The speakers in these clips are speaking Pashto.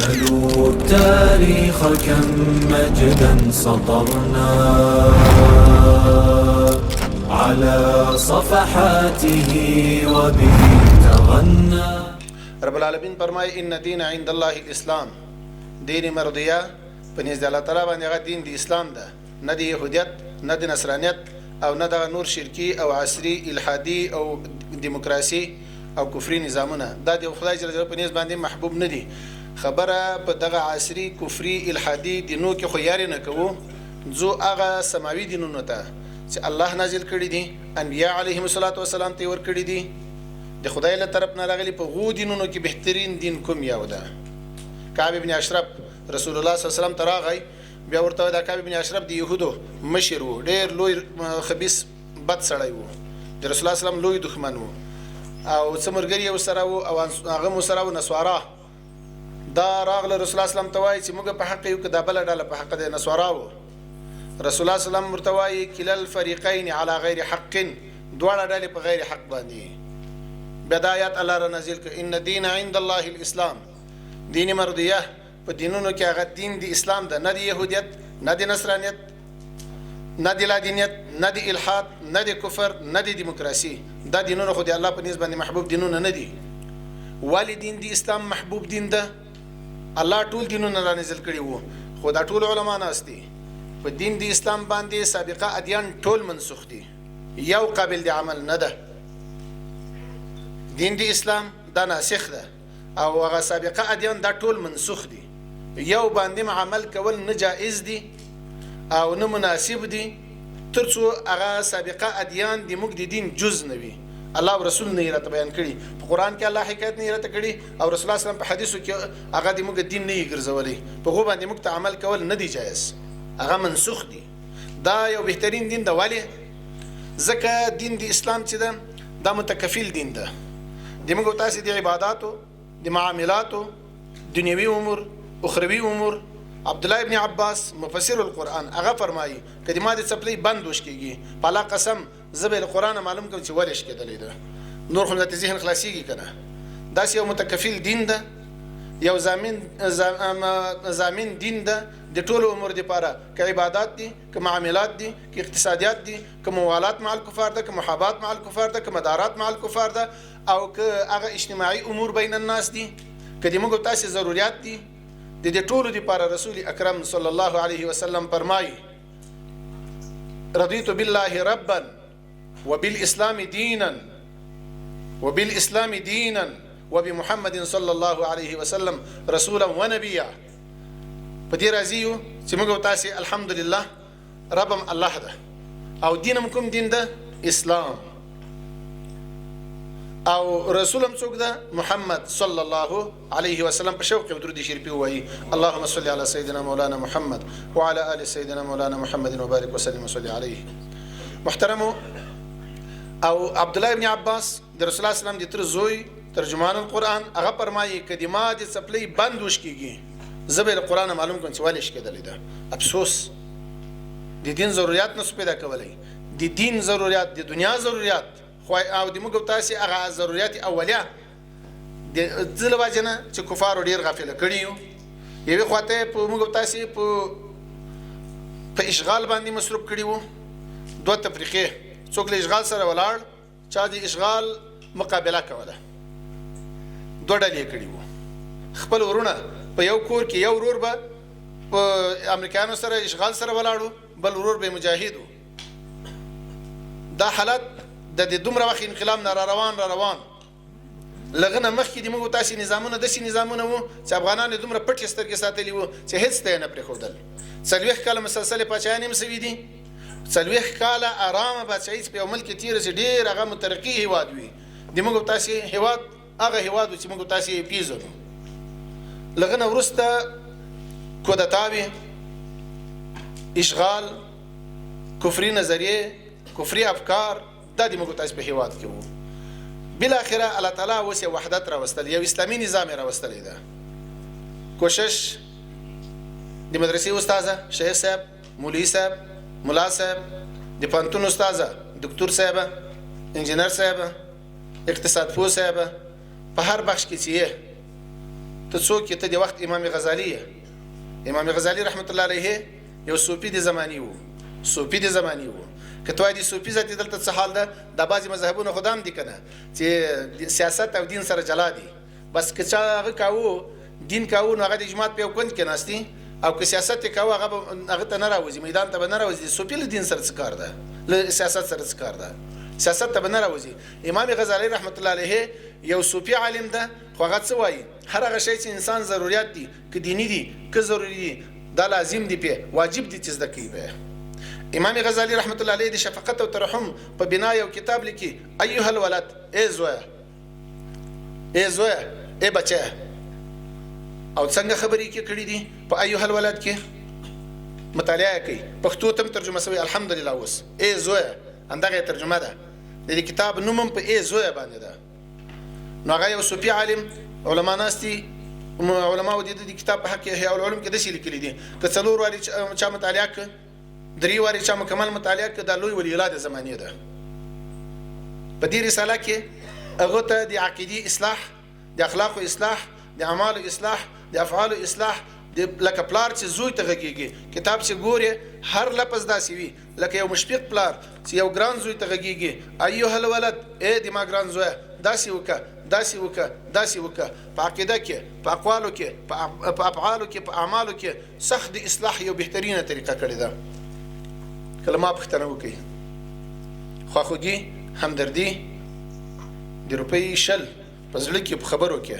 سلوا التاريخ كم مجدا سطرنا على صفحاته وبه تغنى. رب العالمین فرمای ان دین عند الله الاسلام، دین مرضیه په نزد الله تعالی باندې هغه دین د اسلام ده، نه د یهودیت نه د نصرانیت او نه د نور شرکی او عصري الحادي او دیموکراسي او کفري نظامونه. دا د خدای جل جلاله په نزد باندې محبوب نه دي. خبره په دغه عصري کفري الحادي دینو کې خو یاري نه کوو، ځو هغه سماوي دینونو ته چې الله نازل کړي دي، انبیاء علیهم الصلاۃ والسلام ته ور کړي دي، د خدای له طرف نه راغلي. په غو دینونو کې بهترین دین کوم یو ده؟ کعب ابن اشرف رسول الله صلی الله علیه وسلم ته راغی، بیا ورته دا کعب ابن اشرف د یهودو مشر و، ډېر لوی خبیث بد سړی و، د رسول الله صلی الله علیه وسلم لوی دښمن و، او څه ملګري یې ورسره و او هغه مو سره و نسوارا. دا راغله رسول الله صلی الله علیه وسلم ته وایي چې موږ په حق یو که دا بله ډله په حق د نسوارا و. رسول الله صلی الله علیه وسلم ورته وایي کلا الفریقین علی غیر حق، دواړه ډلې په غیر حق باندې. بیا دا آیات الله را نازل کړ ان دین عند الله الاسلام، دین مرضیه په دینونو کې هغه دین د اسلام ده، نه د یهودیت نه د نصرانیت نه د لادینیت نه د الحاد نه د کفر نه د دیموکراسي. دا دینونه خو د الله په نسبت محبوب دینونه نه دي. ولی دین د اسلام محبوب دین ده؟ الله ټول دینونه را نازل کړي وو، خو دا ټول علما ناست دي په دین د اسلام باندې. سابقه ادیان ټول منسوخ دي، یو قابل د عمل نه ده. دین د اسلام دا ناسخ ده او هغه سابقه ادیان دا ټول منسوخ دي. یو باندې عمل کول نه جائز دي او نه مناسب دي ترڅو هغه سابقه ادیان د موږ د دین جز نه وي. الله او رسول نه راته بیان کړي، په قران کې الله حکایت نه راته کړي او رسول الله صلی الله علیه وسلم په حدیثو کې هغه د موږ دین نه ګرځولي. په غو باندې موږ ته عمل کول نه دي جائز، هغه منسوخ دي. دا یو بهترین دین ده. ولی ځکه دین د اسلام چې ده دا متکفل دین ده. د موږ تاسو د عبادتو د معاملاتو دنیوي امور اخروی امور. عبد الله ابن عباس مفسر القرآن هغه فرمایي کله ما د چپلې بند وش کیږي په الله قسم زبې القرآن معلوم کوم چې ولش کېدلې ده، نور خو د ذهن خلاصيږي کنه. دا یو متکفل دین ده، یو ضامن دین ده د ټولو امور لپاره، که عبادت دي که معاملات دي که اقتصادیات دي که موالات مع الکفار ده که محابات مع الکفار ده که مدارات مع الکفار ده او که هغه اجتماعي امور بین الناس دي، که د موږ تاسو ضرورت دي د دې ټولو لپاره. رسول اکرم صلی الله علیه وسلم فرمایي رضیت بالله ربا وبالاسلام دینا وبمحمد صلی الله علیه وسلم رسولا ونبیا. په دې راضي یو چې موږ تاسو الحمدلله ربم الله ده او دینم کوم دین ده؟ اسلام. او رسولم څوک ده؟ محمد صلی الله علیه وسلم. په شوق درود شریف وایي اللهم صل علی سیدنا مولانا محمد وعلى ال سیدنا مولانا محمد وبارك وسلم وصلي عليه. محترمو، او عبد الله ابن عباس د رسول الله صلی الله علیه وسلم د تر زوی ترجمان القرآن هغه فرمایي کدیما د چپلې بند وش کیږي زبې القرآن معلوم کوم چې ولش کېدلې ده. افسوس د دین ضرورت نه پیدا کولای، د دین ضرورت د دنیا ضرورت خو او د موږ تاسو هغه ضرورت اولیه د ځل واجنه چې کفار ډیر غافل کړي یو. یوه خواته په موږ تاسو په اشغال باندې مصروف کړي وو. دوه تفریقې، څوک له اشغال سره ولاړ، چا د اشغال مقابله کوله. دوه ډلې کړي وو. خپل ورونه په یو کور کې یو ورور به په امریکایانو سره اشغال سره ولاړو، بل ورور به مجاهد وو. دا حالت د دومره وخت انقلاب نه روان لغنه مخکې د موږ تاسو نظامونه داسې نظامونه وو چې افغانان دومره پټ سترګې ساتلي وو چې هیڅ ته نه پرېښودل. 40 کاله مسلسل پاچاهانې هم سوي دي، 40 کاله ارامه بادشاهي په یو ملک کې تېره چې ډېر هغه مترقي هېواد وي. د موږ تاسو هېواد هغه هېواد و چې موږ تاسو یې پیژنو. لغنه وروسته کودتاوې، اشغال، کفري نظریې، کفري افکار، دا د موږ تاسو په هېواد کې وو. بالاخره الله تعالی اوس یو وحدت راوستل، یو اسلامي نظام یې راوستلی ده. کوشش د مدرسې استاده شیخ صاحب، مولوي صاحب، ملا صاحب، د پوهنتون استاده دکتور صاحب، انجینر صاحب، اقتصاد پوه صاحب، په هر بخش کې چې ته څوک ته د وخت امام غزالی امام غزالی رحمت الله علیه یو صوفي د زمانی وو کته دي صوفي ذات دلته څه حال ده د بعضی مذهبونو خدام دي کنه چې سیاست او دین سره جلا دي بس که چا هغه کاوه دین کاوه نو هغه د جماعت په کند کې ناشتي او که سیاست کاوه هغه ته نه راوځي میدان ته نه راوځي صوفي له دین سره څه کار ده له سیاست سره څه کار ده سیاست ته نه راوځي امام غزالی رحمت الله علیه یو صوفي عالم ده خو هغه څه وایي هر هغه شی چې انسان ضرورت دي که دینی دي که ضروری دي دا لازم دي په واجب دي چې زده کوي به امام غزالی رحمت الله علیه د شفقت او ترحم په بنا یو کتاب لیکي ایها الولد ای زویا ای بچا او څنګه خبرې کې کړې دي په ایها الولد کې مطالعه کوي پښتو ته ترجمه شوی الحمدلله اوس ای زویا اندغه ترجمه ده د کتاب نوم په ای زویا باندې ده نو هغه یو صوفي عالم علما ناستي علماء د کتاب په حق احیاء العلوم کې د شي لیکلي دي که څلور واري چا مطالعه ک درې واري چا مکمل مطالعه ک د لوی ولی اولاد زمانیه ده په دې رساله کې هغه ته د عقیدی اصلاح د اخلاق اصلاح د اعمال اصلاح د افعال اصلاح د لکه پلار چې زوی ته غږیږي کتاب چې ګوري هر لفظ داسې وي لکه یو مشفق پلار چې یو ګران زوی ته غږیږي ایها الولد اے د ما ګران زوی داسې وکه په عقیده کې په اقوالو کې په افعالو کې په اعمالو کې سخت د اصلاح یو بهترینه طریقه کړې ده کلمه پښتنه وکي خواخوږي همدردي د روپۍ شل په زړه کې په خبرو کې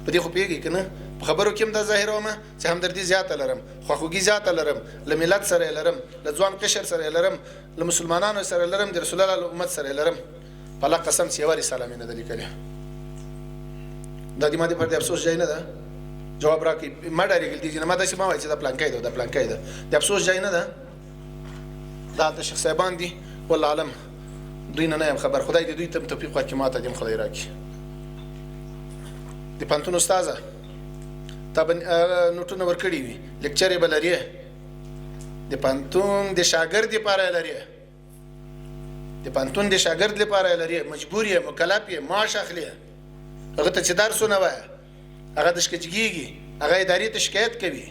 په دې خو پیږي کنه په خبرو کې هم دا ظاهرومه چې همدردي زیاته لرم خواخوږي زیاته لرم له ملت سره لرم له ځوان قشر سره لرم له مسلمانانو سره لرم د رسول الله امت سره لرم په الله قسم چې یواري سلامي نه لیکلې دا دې ماده پر دې افسوس ځای نه ده جواب راکې ما ډایرګل دي چې ما داسې ما وایي چې دا پلانکای ده د افسوس ځای نه ده دا د شیخ صاحبان دي والله علم دوی نه یم خبر خدای دې دوی ته توفیق ورکړي ماته دې خدای راکړي د پانتون استاده تا نوټونه ورکړي وي لیکچر به لري د پانتون د شاګرد لپاره لري د پانتون د شاګرد لپاره لري مجبور یې مکلف یې معاش اخلي هغه ته چې درسونه وای هغه د شکایتګيږي هغه ادارې ته شکایت کوي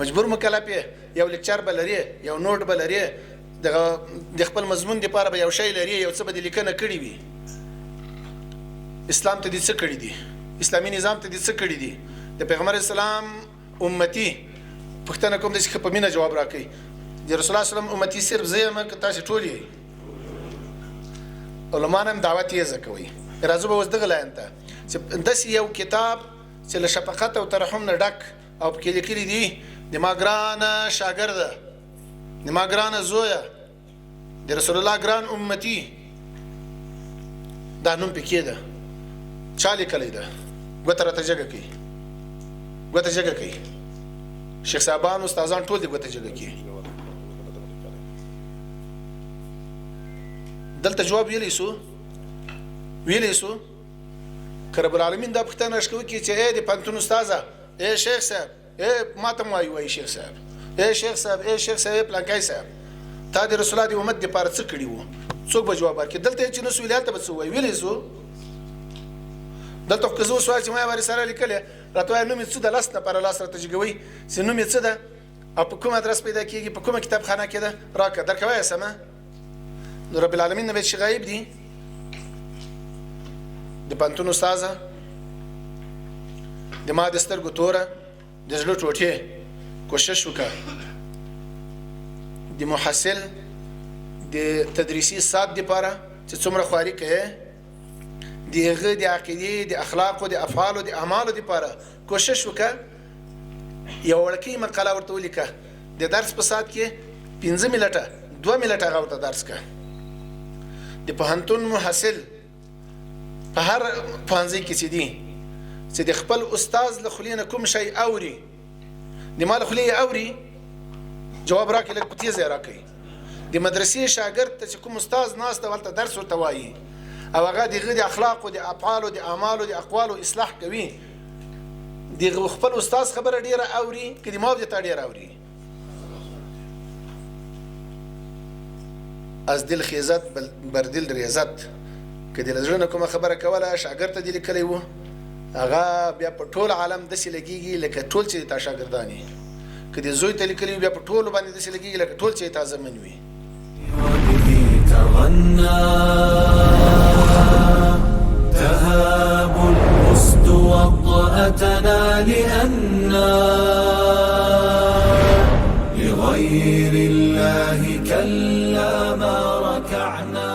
مجبور مکلف یې یو لیکچر به لري یو نوٹ به لري د خپل مضمون لپاره به یو شی لري یو څه به لیکنه کړی وي اسلام ته دې څه کړی دي اسلامي نظام ته دې څه کړی دي د پیغمبر اسلام امتی پښتنه کوم د څه په مینه جواب راکړي د رسول الله صلی الله علیه وسلم امتی صرف زما که تاسو ټول یې علماء هم دعوت یې زکوي راځو به اوس دغه لاین ته چې داسې یو کتاب چې له شفقت او ترحم نه ډک او په کې لیکلي دي د ما ګرانه شاګرده د ما ګرانه زویه د رسول الله ګران امتی دا نوم پکې ده چا لیکلی ده ګوته راته جګه کوي شیخ صاحبان استادان ټول دې ګوته جګه کوي دلته جواب ویلی سو که رب العالمین دا پښتنه شکوي کې چې اے د پانتون استاده اے شیخ صاحب اے ماته وایي شیخ صاحب پلانکای صاحب تا د رسول الله د امت لپاره څه کړي وو څوک به جواب ورکړي دلته چې نو سویلات به څه ویلی سو دلته که زه سوال چې ما یې سره لیکلی راته وایي نوم یې څه ده لاس نه پر لاس راته جګوي چې نوم یې څه ده او په کوم ادرس پیدا کېږي په کومه کتابخانه کې ده راکړه درکوی سمه نو رب العالمین نه چې غایب دي د پانتون استاده د ما د سترګو توره د زړه ټوټې کوشش وکړه د محصل د تدریسي سات لپاره چې څومره خواري کوي دغه د عقیدې د اخلاقو د افعالو د اعمالو لپاره کوشش وکړه یو ورکی مقاله ورته ولیکه د درس په سات کې 15 منټه 2 منټه هغه ورته درس کا د پوهنتون محصل په هر پوهنځي کې چې دي چې د خپل استاد له خلینو کوم شی اوري د مال خلی اوري جواب راکړي لکه پتی زه راکړي د مدرسې شاګرد ته چې کوم استاد ناس ته ولته درس ورته وایي او هغه دغه د اخلاق او د افعال او د اعمال او د اقوال او اصلاح کوي دغه خپل استاد خبره ډیره اوري کله ما دې تا ډیره اوري از دل خیزت بر دل ریاضت کله لزړه کوم خبره کوله شاګرد ته دې لیکلی وو هغه بیا په ټول عالم داسې لګېږي لکه ټول چې تا شاګردان یې که د زوی ته لیکلي وي بیا په ټولو باندې داسې لګېږي لکه ټول چې تا زمن وي. وبه تغنى تهاب الأسد وطأتنا لأننا لغير الله كلا ما ركعنا